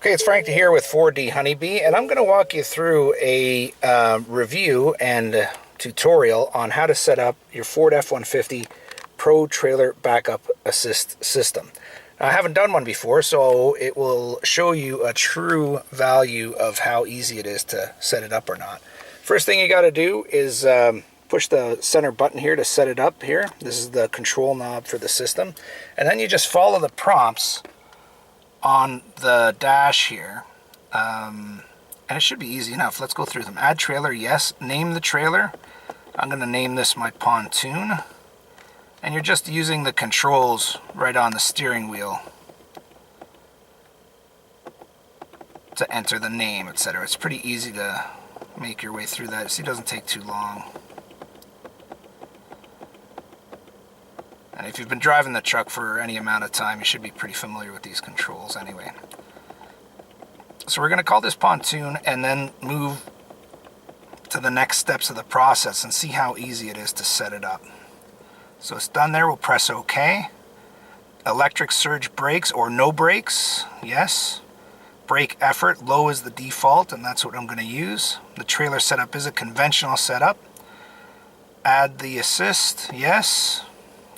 Okay, it's Frank here with Ford D Honeybee, and I'm going to walk you through a review and tutorial on how to set up your Ford F-150 Pro Trailer Backup Assist System. Now, I haven't done one before, so it will show you a true value of how easy it is to set it up or not. First thing you got to do is push the center button here to set it up here. This is the control knob for the system. And then you just follow the prompts on the dash here, and it should be easy enough. Let's go through them. Add trailer, yes. Name the trailer. I'm going to name this my pontoon, and you're just using the controls right on the steering wheel to enter the name, etc. It's pretty easy to make your way through that. See, it doesn't take too long. And if you've been driving the truck for any amount of time, you should be pretty familiar with these controls anyway. So we're going to call this pontoon and then move to the next steps of the process and see how easy it is to set it up. So it's done there. We'll press OK. Electric surge brakes or no brakes, yes. Brake effort, low is the default, and that's what I'm going to use. The trailer setup is a conventional setup. Add the assist, yes.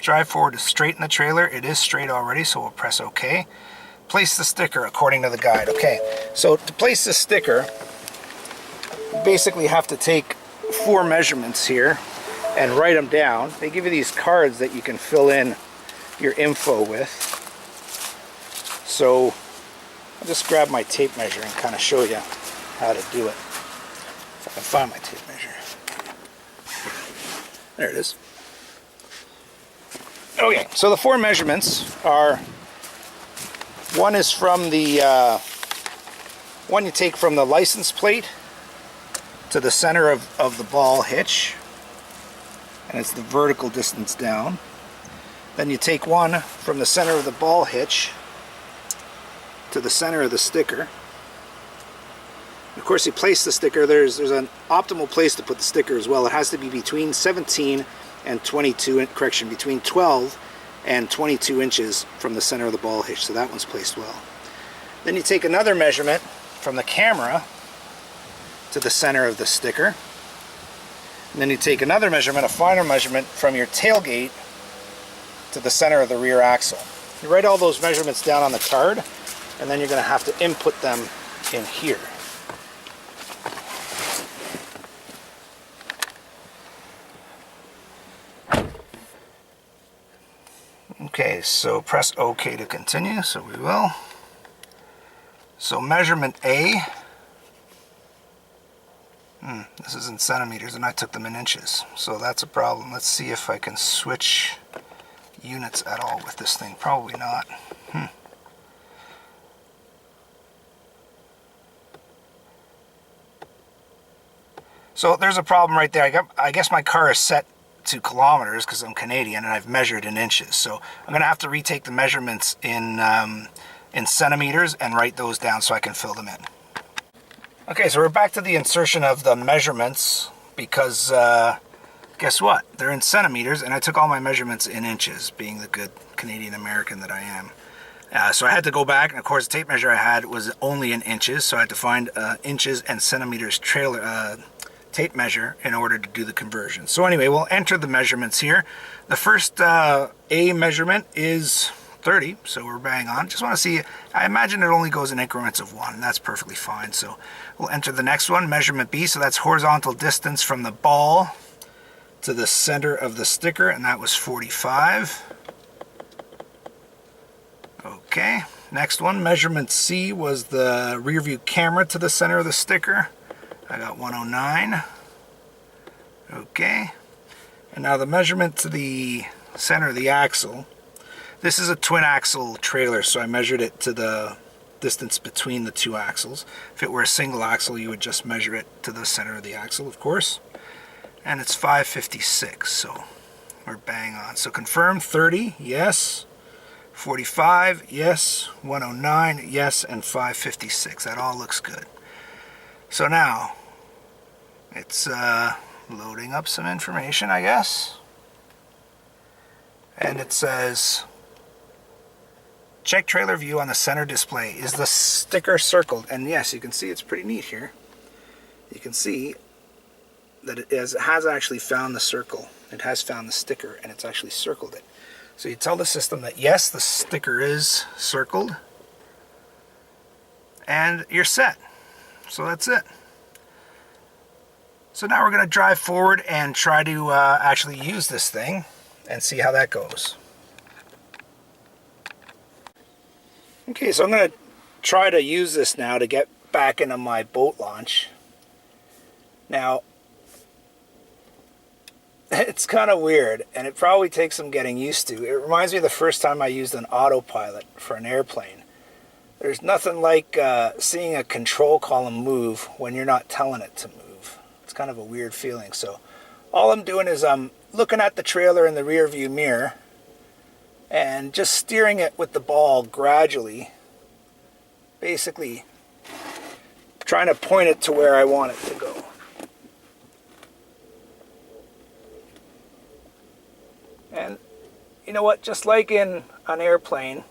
Drive forward to straighten the trailer. It is straight already, so we'll press OK. Place the sticker according to the guide. Okay, so to place the sticker, you basically have to take 4 measurements here and write them down. They give you these cards that you can fill in your info with. So I'll just grab my tape measure and kind of show you how to do it. If I can find my tape measure. There it is. Okay, so the 4 measurements are, one is from the, one you take from the license plate to the center of the ball hitch, and it's the vertical distance down. Then you take one from the center of the ball hitch to the center of the sticker. Of course, you place the sticker, there's an optimal place to put the sticker as well. It has to be between 17 and 22, correction, between 12 and 22 inches from the center of the ball hitch, so that one's placed well. Then you take another measurement from the camera to the center of the sticker, and then you take another measurement, a finer measurement, from your tailgate to the center of the rear axle. You write all those measurements down on the card, and then you're going to have to input them in here. Okay, so press OK to continue, so we will. So measurement A, this is in centimeters and I took them in inches, so that's a problem. Let's see if I can switch units at all with this thing. Probably not. So there's a problem right there. I guess my car is set to kilometers because I'm Canadian and I've measured in inches, so I'm gonna have to retake the measurements in centimeters and write those down so I can fill them in. Okay, so we're back to the insertion of the measurements because guess what, they're in centimeters and I took all my measurements in inches, being the good Canadian American that I am. So I had to go back, and of course the tape measure I had was only in inches, so I had to find inches and centimeters trailer tape measure in order to do the conversion. So anyway, we'll enter the measurements here. The first A measurement is 30, so we're bang on. Just want to see, I imagine it only goes in increments of 1, and that's perfectly fine. So we'll enter the next one, measurement B, so that's horizontal distance from the ball to the center of the sticker, and that was 45. Okay, next one, measurement C, was the rear view camera to the center of the sticker. I got 109. Okay, and now the measurement to the center of the axle. This is a twin axle trailer, so I measured it to the distance between the 2 axles. If it were a single axle, you would just measure it to the center of the axle, of course. And it's 556, so we're bang on. So confirm 30, yes. 45, yes. 109, yes. And 556. That all looks good. So now it's loading up some information, I guess. And it says check trailer view on the center display. Is the sticker circled? And yes, you can see it's pretty neat here. You can see that it has actually found the circle. It has found the sticker and it's actually circled it. So you tell the system that yes, the sticker is circled, and you're set. So that's it. So now we're going to drive forward and try to actually use this thing and see how that goes. Okay, so I'm going to try to use this now to get back into my boat launch. Now, it's kind of weird, and it probably takes some getting used to. It reminds me of the first time I used an autopilot for an airplane. There's nothing like seeing a control column move when you're not telling it to move. It's kind of a weird feeling. So all I'm doing is I'm looking at the trailer in the rear view mirror and just steering it with the ball gradually, basically trying to point it to where I want it to go. And you know what, just like in an airplane,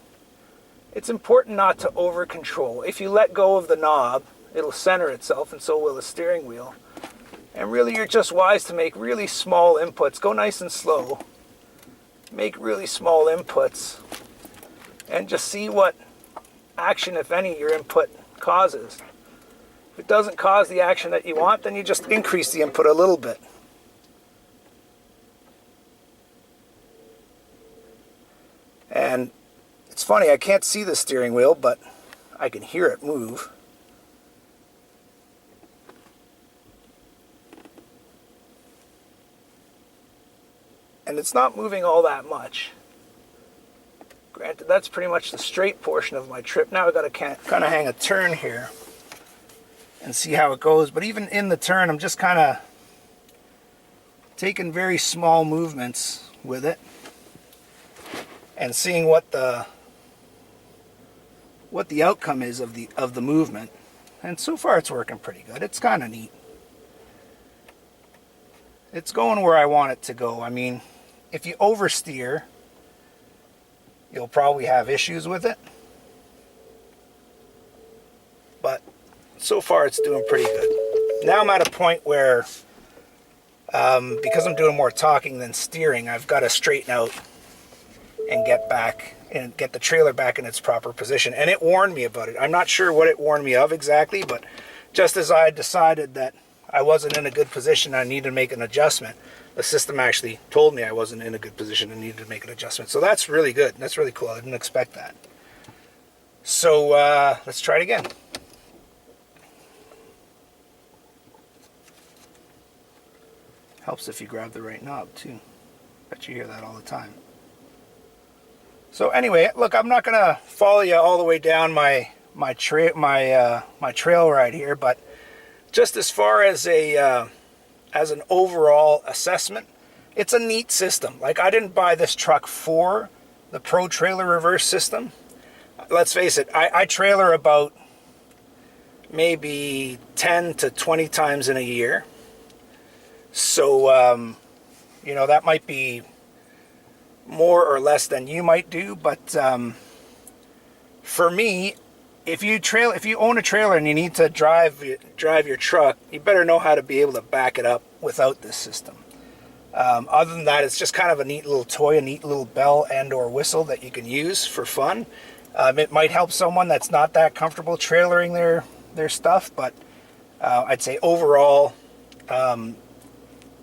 it's important not to over control. If you let go of the knob, it'll center itself, and so will the steering wheel. And really, you're just wise to make really small inputs. Go nice and slow. Make really small inputs and just see what action, if any, your input causes. If it doesn't cause the action that you want, then you just increase the input a little bit. And it's funny, I can't see the steering wheel, but I can hear it move. And it's not moving all that much. Granted, that's pretty much the straight portion of my trip. Now I've got to kind of hang a turn here and see how it goes. But even in the turn, I'm just kind of taking very small movements with it and seeing what the outcome is of the movement. And so far it's working pretty good. It's kind of neat. It's going where I want it to go. I mean, if you oversteer, you'll probably have issues with it. But so far it's doing pretty good. Now I'm at a point where, because I'm doing more talking than steering, I've got to straighten out and get the trailer back in its proper position. And it warned me about it. I'm not sure what it warned me of exactly, but just as I decided that I wasn't in a good position, I needed to make an adjustment, the system actually told me I wasn't in a good position and needed to make an adjustment. So that's really good. That's really cool. I didn't expect that. So let's try it again. Helps if you grab the right knob too. Bet you hear that all the time. So anyway, look, I'm not gonna follow you all the way down my trail ride here, but just as far as an overall assessment, it's a neat system. Like, I didn't buy this truck for the Pro Trailer reverse system. Let's face it, I trailer about maybe 10 to 20 times in a year. So, you know, that might be more or less than you might do, but for me, if you own a trailer and you need to drive your truck, you better know how to be able to back it up without this system. Other than that, it's just kind of a neat little toy, a neat little bell and or whistle that you can use for fun. It might help someone that's not that comfortable trailering their stuff, but I'd say overall,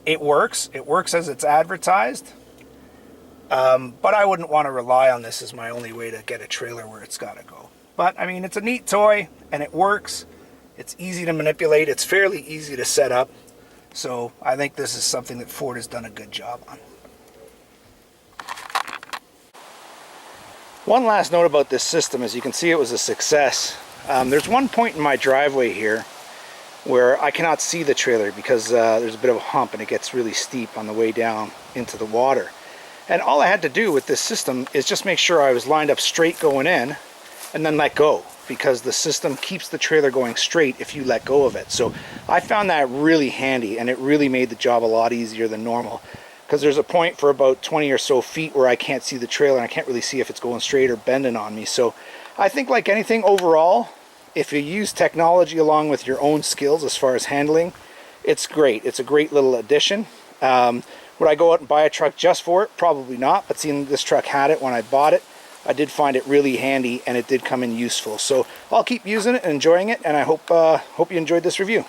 it works. It works as it's advertised. But I wouldn't want to rely on this as my only way to get a trailer where it's got to go. But, I mean, it's a neat toy, and it works. It's easy to manipulate. It's fairly easy to set up. So I think this is something that Ford has done a good job on. One last note about this system. As you can see, it was a success. There's one point in my driveway here where I cannot see the trailer because there's a bit of a hump and it gets really steep on the way down into the water. And all I had to do with this system is just make sure I was lined up straight going in and then let go, because the system keeps the trailer going straight if you let go of it. So I found that really handy, and it really made the job a lot easier than normal. because there's a point for about 20 or so feet where I can't see the trailer and I can't really see if it's going straight or bending on me. So I think, like anything overall, if you use technology along with your own skills as far as handling, it's great. It's a great little addition. Would I go out and buy a truck just for it? Probably not, but seeing this truck had it when I bought it, I did find it really handy and it did come in useful. So I'll keep using it and enjoying it, and I hope you enjoyed this review.